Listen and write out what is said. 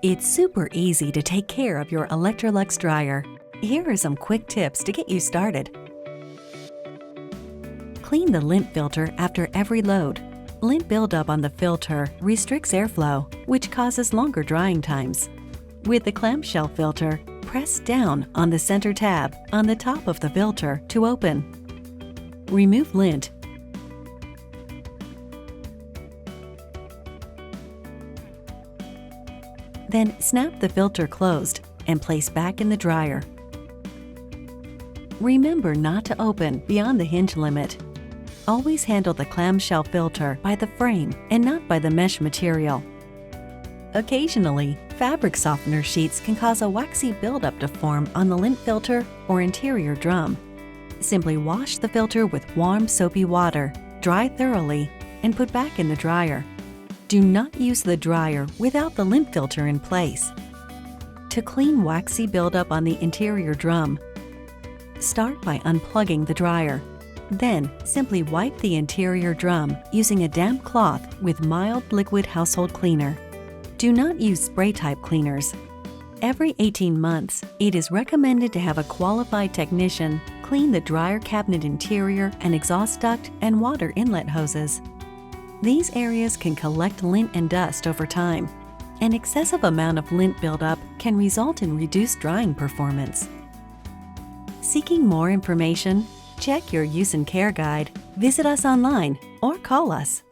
It's super easy to take care of your Electrolux dryer. Here are some quick tips to get you started. Clean the lint filter after every load. Lint buildup on the filter restricts airflow, which causes longer drying times. With the clamshell filter, press down on the center tab on the top of the filter to open. Remove lint. Then snap the filter closed and place back in the dryer. Remember not to open beyond the hinge limit. Always handle the clamshell filter by the frame and not by the mesh material. Occasionally, fabric softener sheets can cause a waxy buildup to form on the lint filter or interior drum. Simply wash the filter with warm soapy water, dry thoroughly, and put back in the dryer. Do not use the dryer without the lint filter in place. To clean waxy buildup on the interior drum, start by unplugging the dryer. Then, simply wipe the interior drum using a damp cloth with mild liquid household cleaner. Do not use spray-type cleaners. Every 18 months, it is recommended to have a qualified technician clean the dryer cabinet interior and exhaust duct and water inlet hoses. These areas can collect lint and dust over time. An excessive amount of lint buildup can result in reduced drying performance. Seeking more information? Check your use and care guide, visit us online, or call us.